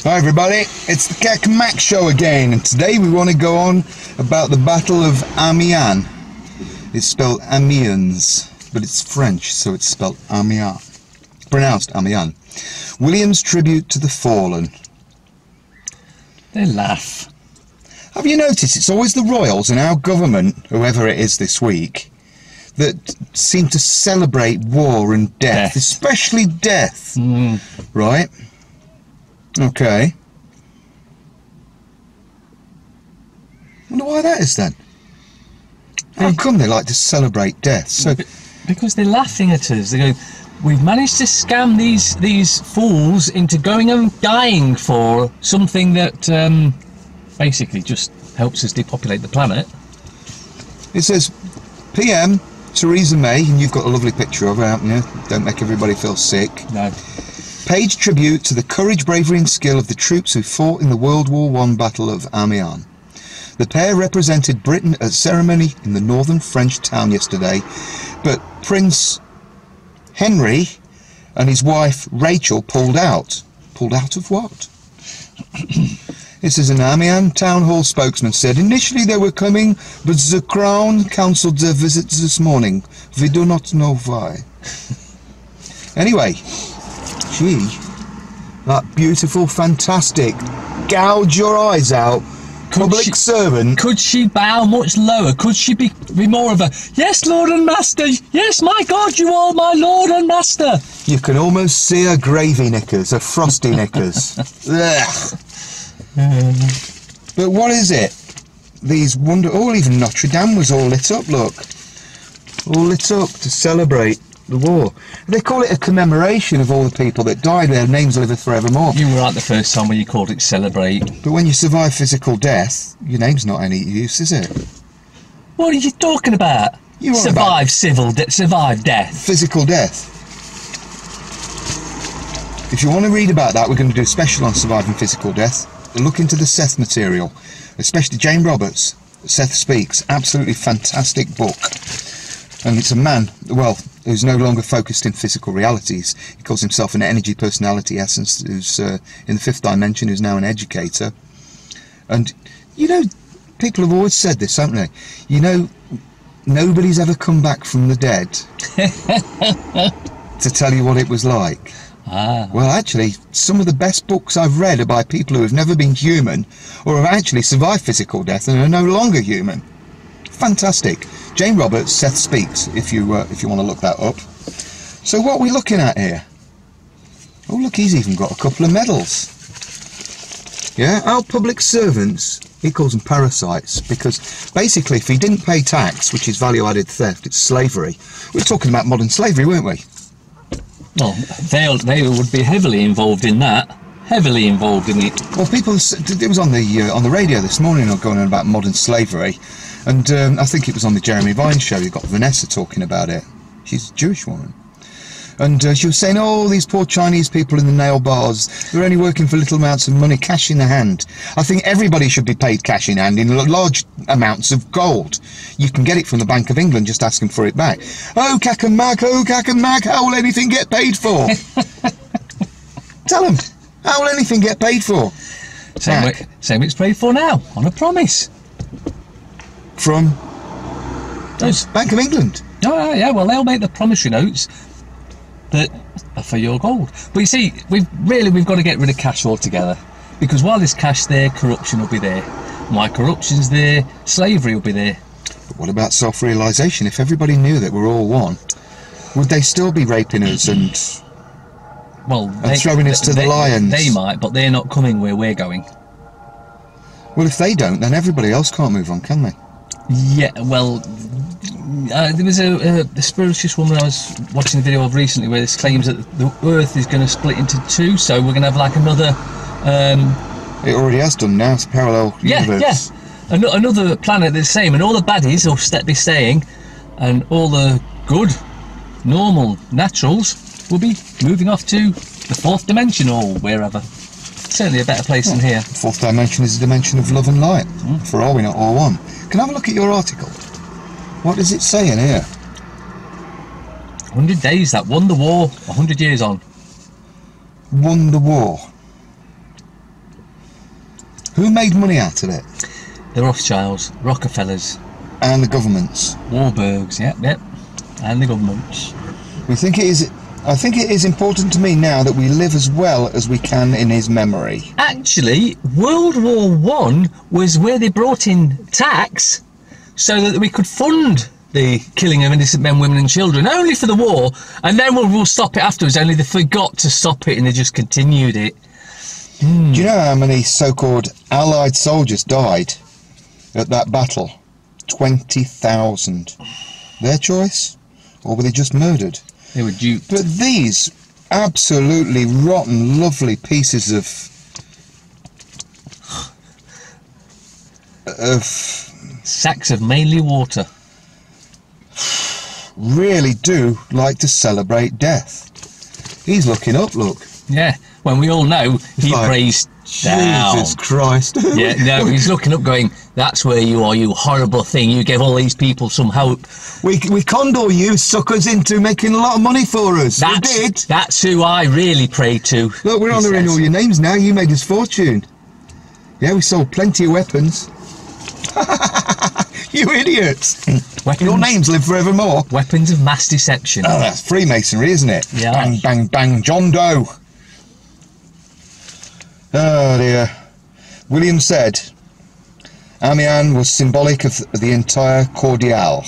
Hi everybody, it's the KaK M Show again, and today we want to go on about the Battle of Amiens. It's spelled Amiens, but it's French, so it's spelled Amiens. Pronounced Amiens. William's tribute to the fallen. They laugh. Have you noticed it's always the royals and our government, whoever it is this week, that seem to celebrate war and death. Especially death. Right? Okay. Wonder why that is then. How come they like to celebrate death? So because they're laughing at us. They go, we've managed to scam these fools into going and dying for something that basically just helps us depopulate the planet. It says PM Theresa May, and you've got a lovely picture of her, haven't you? Don't make everybody feel sick. No. Pays tribute to the courage, bravery and skill of the troops who fought in the World War I Battle of Amiens. The pair represented Britain at a ceremony in the northern French town yesterday, but Prince Henry and his wife Rachel pulled out. Pulled out of what? This is an Amiens town hall spokesman said, initially they were coming, but the Crown cancelled their visit this morning. We do not know why. Anyway, that beautiful, fantastic, gouge your eyes out, public servant. Could she bow much lower? Could she be more of a, yes, Lord and Master, yes, my God, you are my Lord and Master? You can almost see her gravy knickers, her frosty knickers. Ugh. But what is it? These even Notre Dame was all lit up, look. All lit up to celebrate the war. They call it a commemoration of all the people that died. Their names live forevermore. You were right the first time when you called it celebrate. But when you survive physical death, your name's not any use, is it? What are you talking about? Survive death. Physical death. If you want to read about that, we're going to do a special on surviving physical death. Look into the Seth material, especially Jane Roberts, Seth Speaks, absolutely fantastic book. And it's a man, well, who's no longer focused in physical realities. He calls himself an energy personality essence, who's in the fifth dimension, who's now an educator. And, you know, people have always said this, haven't they? You know, nobody's ever come back from the dead to tell you what it was like. Well, actually, some of the best books I've read are by people who have never been human or have actually survived physical death and are no longer human. Fantastic. Jane Roberts, Seth Speaks, if you want to look that up. So what are we looking at here? Oh, look, he's even got a couple of medals. Yeah, our public servants, he calls them parasites, because basically if he didn't pay tax, which is value-added theft, it's slavery. We were talking about modern slavery, weren't we? Well, they would be heavily involved in that. Heavily involved in it. Well, people, it was on the radio this morning going on about modern slavery, and I think it was on the Jeremy Vine show. You got Vanessa talking about it. She's a Jewish woman, and she was saying, "Oh, these poor Chinese people in the nail bars, they're only working for little amounts of money, cash in the hand." I think everybody should be paid cash in hand in large amounts of gold. You can get it from the Bank of England, just ask them for it back. Oh, KaK M, oh, KaK M, how will anything get paid for? Tell them, how will anything get paid for? Same it's paid for now, on a promise. From those Bank of England? Oh, yeah, well, they'll make the promissory notes that are for your gold. But you see, we've got to get rid of cash altogether. Because while there's cash there, corruption will be there. While corruption's there, slavery will be there. But what about self-realisation? If everybody knew that we're all one, would they still be raping us and throwing us to the lions? They might, but they're not coming where we're going. Well, if they don't, then everybody else can't move on, can they? Yeah, well, there was a spiritualist woman I was watching a video of recently where this claims that the Earth is going to split into two, so we're going to have like another... it already has done now, it's a parallel universe. Yeah. Another planet that's the same, and all the baddies will be staying, and all the good, normal naturals will be moving off to the fourth dimension or wherever. Certainly a better place than here. The fourth dimension is a dimension of love and light. For all we know, all one. Can I have a look at your article? What does it say in here? 100 days that won the war, 100 years on. Won the war? Who made money out of it? The Rothschilds, Rockefellers, And the governments. Warburgs, yep, and the governments. I think it is important to me now that we live as well as we can in his memory. Actually, World War One was where they brought in tax so that we could fund the killing of innocent men, women and children, only for the war, and then we'll stop it afterwards, only they forgot to stop it and they just continued it. Do you know how many so-called Allied soldiers died at that battle? 20,000. Their choice? Or were they just murdered? They were duped. But these absolutely rotten, lovely pieces of Sacks of mainly water. Really do like to celebrate death. He's looking up, look. Yeah, when we all know he like, prays down. Jesus Christ. Yeah, no, he's looking up going, that's where you are, you horrible thing. You gave all these people some hope. We condor you suckers into making a lot of money for us. We did. That's who I really pray to. Look, we're honouring all your names now. You made us fortune. Yeah, we sold plenty of weapons. You idiots. Your names live forevermore. Weapons of mass deception. Oh, that's Freemasonry, isn't it? Yeah. Bang, bang, bang, John Doe. Oh dear. William said, Amiens was symbolic of the entire cordial,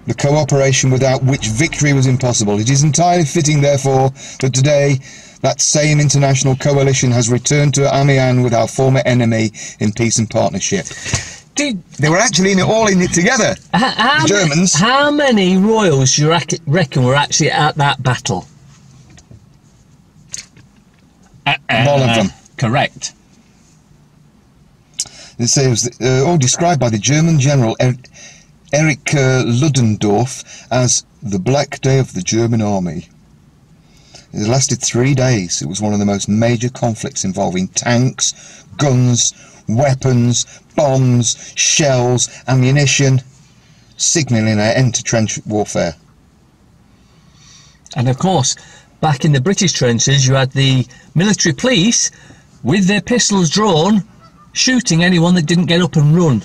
the cooperation without which victory was impossible. It is entirely fitting, therefore, that today that same international coalition has returned to Amiens with our former enemy in peace and partnership. They were actually all in it together, the Germans. How many royals do you reckon were actually at that battle? All of them. Correct. It says, all described by the German general Erich Ludendorff as the Black Day of the German Army. It lasted 3 days. It was one of the most major conflicts involving tanks, guns, weapons, bombs, shells, ammunition, signalling an end to trench warfare. And of course, back in the British trenches, you had the military police with their pistols drawn, shooting anyone that didn't get up and run.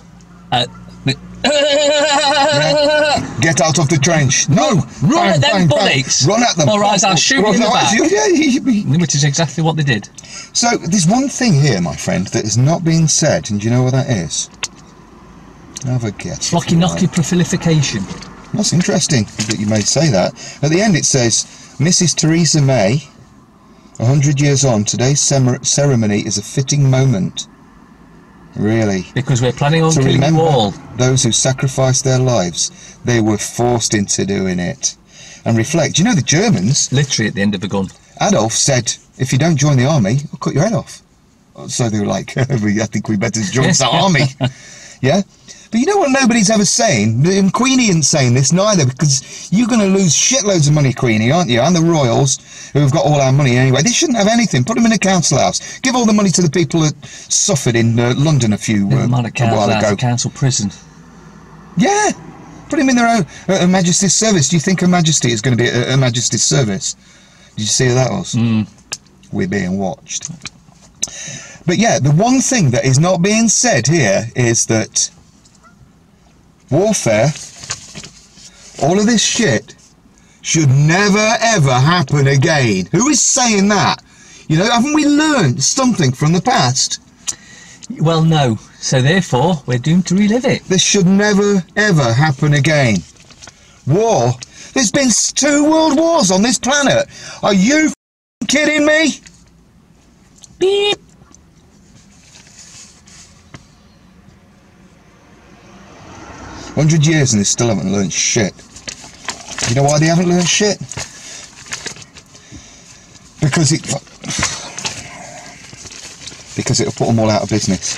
Get out of the trench. No! Run bang, at them bang, bullets! Bang. Run at them. Or else I'll shoot you in the back. Which is exactly what they did. So, there's one thing here, my friend, that is not being said, and do you know what that is? Have a guess. Flocky knocky prolification. That's interesting that you may say that. At the end it says, Mrs. Theresa May, 100 years on, today's ceremony is a fitting moment. Really. Because we're planning on killing you all. Those who sacrificed their lives, they were forced into doing it. And reflect, you know the Germans... Literally at the end of the gun. Adolf said, if you don't join the army, I'll cut your head off. So they were like, I think we better join the army. Yeah? But you know what nobody's ever saying? And Queenie isn't saying this neither, because you're going to lose shitloads of money, Queenie, aren't you? And the royals, who have got all our money anyway. They shouldn't have anything. Put them in a council house. Give all the money to the people that suffered in London a while ago. Council prison. Yeah. Put them in their own Her Majesty's service. Do you think Her Majesty is going to be Her Majesty's service? Did you see who that was? We're being watched. But yeah, the one thing that is not being said here is that warfare, all of this shit, should never ever happen again. Who is saying that? You know, haven't we learned something from the past? Well, no. So therefore, we're doomed to relive it. This should never ever happen again. War. There's been 2 world wars on this planet. Are you kidding me? Beep. "100 years and they still haven't learned shit." You know why they haven't learned shit? Because it'll put them all out of business.